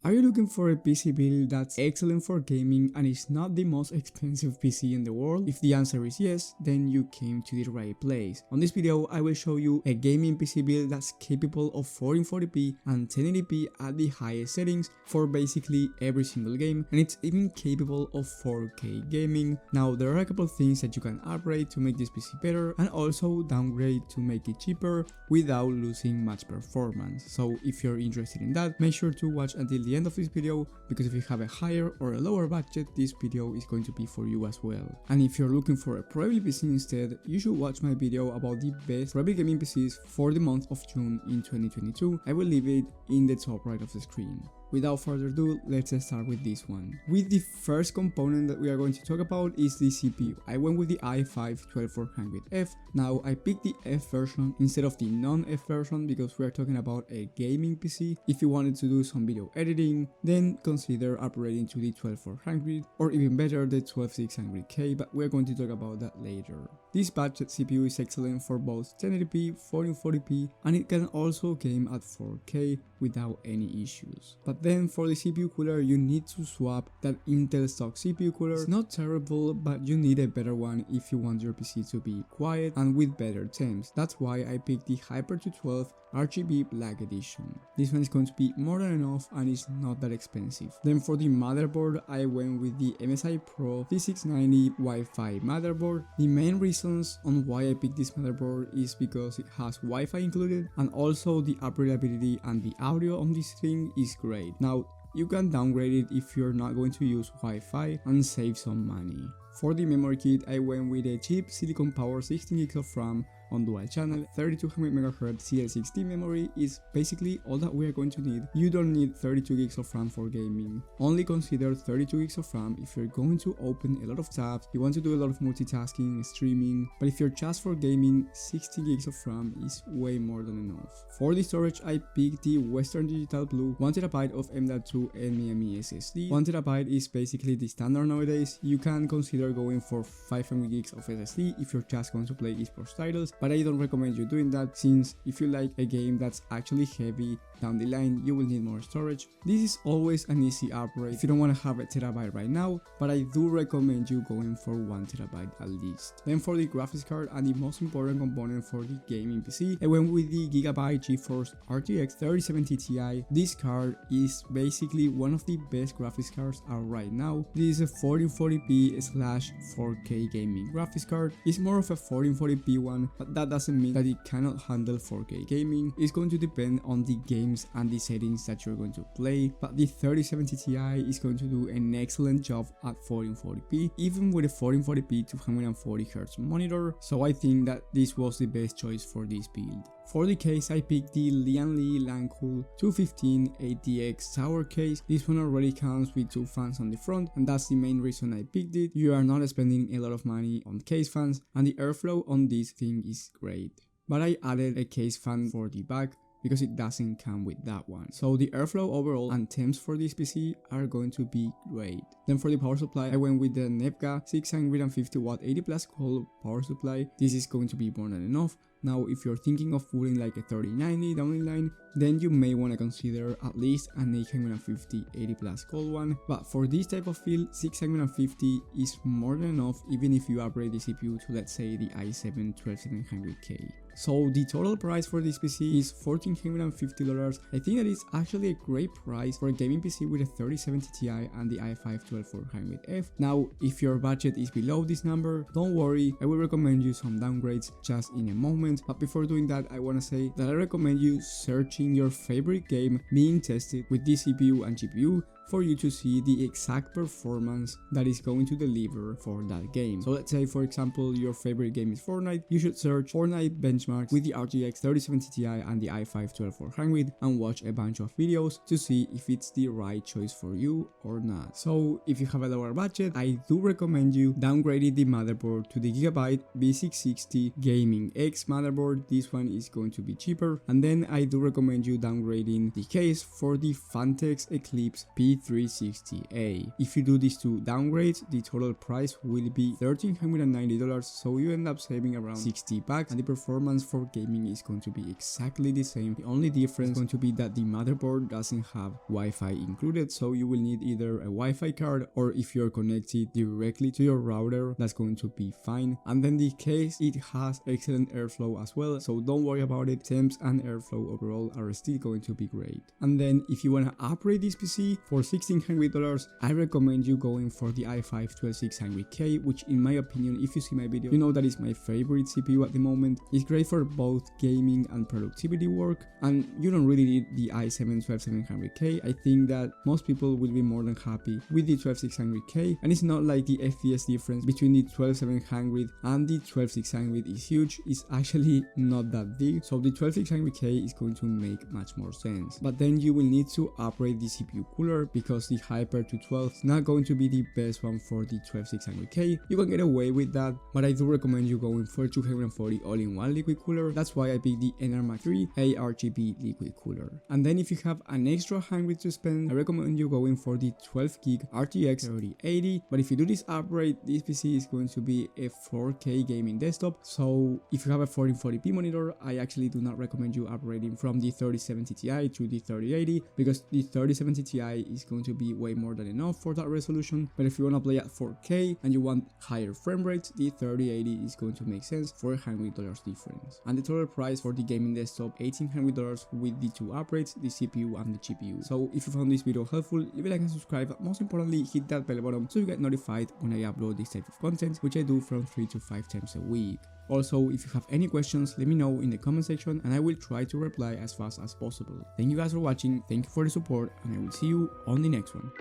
Are you looking for a PC build that's excellent for gaming and is not the most expensive PC in the world? If the answer is yes, then you came to the right place. On this video, I will show you a gaming PC build that's capable of 1440p and 1080p at the highest settings for basically every single game, and it's even capable of 4K gaming. Now, there are a couple of things that you can upgrade to make this PC better and also downgrade to make it cheaper without losing much performance. So if you're interested in that, make sure to watch until the end of this video, because if you have a higher or a lower budget, this video is going to be for you as well. And if you're looking for a Prebuilt PC instead, you should watch my video about the best Prebuilt gaming PCs for the month of June in 2022. I will leave it in the top right of the screen. Without further ado, let's start with this one. With the first component that we are going to talk about is the CPU. I went with the i5-12400F. Now, I picked the F version instead of the non-F version because we are talking about a gaming PC. If you wanted to do some video editing, then consider upgrading to the 12400 or even better the 12600K, but we're going to talk about that later. This budget CPU is excellent for both 1080p, 1440p, and it can also game at 4K without any issues. But then for the CPU cooler, you need to swap that Intel stock CPU cooler. It's not terrible, but you need a better one if you want your PC to be quiet and with better temps. That's why I picked the Hyper 212 RGB Black Edition. This one is going to be more than enough and is not that expensive. Then for the motherboard, I went with the MSI Pro 3690 Wi-Fi motherboard. The main reasons on why I picked this motherboard is because it has Wi-Fi included, and also the upgradability and the audio on this thing is great. Now, you can downgrade it if you're not going to use Wi-Fi and save some money. For the memory kit, I went with a cheap silicon power 16GB of RAM on dual channel. 3200MHz CL16 memory is basically all that we are going to need. You don't need 32GB of RAM for gaming. Only consider 32GB of RAM if you're going to open a lot of tabs, you want to do a lot of multitasking, streaming, but if you're just for gaming, 60GB of RAM is way more than enough. For the storage, I picked the Western Digital Blue 1TB of M.2 NVMe SSD. 1TB is basically the standard nowadays. You can consider going for 500GB of SSD if you're just going to play esports titles, but I don't recommend you doing that, since if you like a game that's actually heavy down the line, you will need more storage. This is always an easy upgrade if you don't want to have a terabyte right now, but I do recommend you going for 1TB at least. Then for the graphics card and the most important component for the gaming PC, I went with the GIGABYTE GeForce RTX 3070 Ti. This card is basically one of the best graphics cards out right now. This is a 1440p/4K gaming graphics card. It's more of a 1440p one, but that doesn't mean that it cannot handle 4K gaming. It's going to depend on the games and the settings that you're going to play, but the 3070 Ti is going to do an excellent job at 1440p, even with a 1440p 240Hz monitor, so I think that this was the best choice for this build. For the case, I picked the LANCOOL 215 ATX tower case. This one already comes with two fans on the front, and that's the main reason I picked it. You are not spending a lot of money on case fans, and the airflow on this thing is great. But I added a case fan for the back because it doesn't come with that one. So the airflow overall and temps for this PC are going to be great. Then for the power supply, I went with the EVGA 650W 80+ coil power supply. This is going to be more than enough. Now, if you're thinking of putting like a 3090 down the line, then you may want to consider at least an 850 80+ coil one. But for this type of build, 650 is more than enough, even if you upgrade the CPU to, let's say, the i7 12700K. So the total price for this PC is $1,450. I think that is actually a great price for a gaming PC with a 3070 Ti and the i5-12400F. Now, if your budget is below this number, don't worry, I will recommend you some downgrades just in a moment. But before doing that, I want to say that I recommend you searching your favorite game being tested with this CPU and GPU for you to see the exact performance that is going to deliver for that game. So let's say, for example, your favorite game is Fortnite, you should search Fortnite benchmarks with the RTX 3070 Ti and the i5-12400 and watch a bunch of videos to see if it's the right choice for you or not. So if you have a lower budget, I do recommend you downgrading the motherboard to the GIGABYTE B660 Gaming X motherboard. This one is going to be cheaper, and then I do recommend recommend you downgrading the case for the PHANTEKS ECLIPSE P360A. If you do these two downgrades, the total price will be $1,390, so you end up saving around $60, and the performance for gaming is going to be exactly the same. The only difference is going to be that the motherboard doesn't have Wi-Fi included, so you will need either a Wi-Fi card, or if you're connected directly to your router, that's going to be fine. And then the case, it has excellent airflow as well, so don't worry about it. Temps and airflow overall are still going to be great. And then if you want to upgrade this PC for $1,600, I recommend you going for the i5 12600K, which in my opinion, if you see my video, you know that is my favorite CPU at the moment. It's great for both gaming and productivity work, and you don't really need the i7 12700K. I think that most people will be more than happy with the 12600K, and it's not like the FPS difference between the 12700 and the 12600 is huge. It's actually not that big, so the 12600K is going to make much more sense. But then you will need to upgrade the CPU cooler, because the Hyper 212 is not going to be the best one for the 12600K. You can get away with that, but I do recommend you going for 240 all-in-one liquid cooler. That's why I picked the NRMAX 3 ARGB liquid cooler. And then if you have an extra $100 to spend, I recommend you going for the 12GB RTX 3080. But if you do this upgrade, this PC is going to be a 4K gaming desktop, so if you have a 1440p monitor, I actually do not recommend you upgrading from the 3070 Ti to the 3080, because the 3070 Ti is going to be way more than enough for that resolution. But if you want to play at 4K and you want higher frame rates, the 3080 is going to make sense for $100 difference. And the total price for the gaming desktop, $1,800 with the two upgrades, the CPU and the GPU. So if you found this video helpful, leave a like and subscribe, but most importantly hit that bell button so you get notified when I upload this type of content, which I do from 3 to 5 times a week. Also, if you have any questions, let me know in the comment section and I will try to reply as fast as possible. Thank you guys for watching, thank you for the support, and I will see you on the next one.